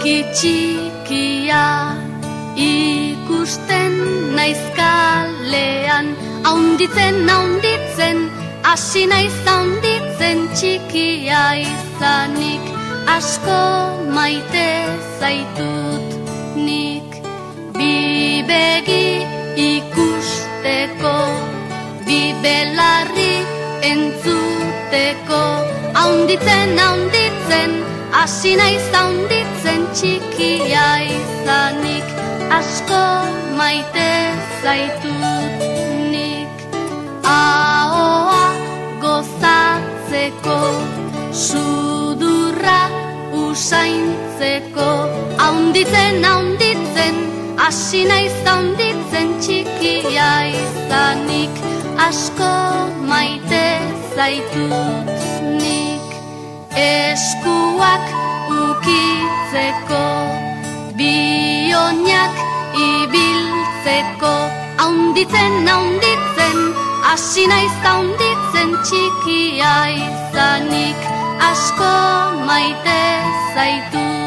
txikia ikusten naiz kalean, haunditzen, hasi naiz haunditzen, txikia izanik asko maite zaitut nik. Bi begi ikusteko, bi belarri entzuteko, haunditzen, hasi naiz haunditzen, txikia izanik asko maite zaitut nik. Ahoa gozatzeko, sudurra usaintzeko, haunditzen, hasi naiz haunditzen, txikia izanik asko maite zaitut nik. Eskuak ukitzeko, bioinak ibiltzeko, haunditzen, hasi naiz haunditzen, txikia izanik asko maite zaitut.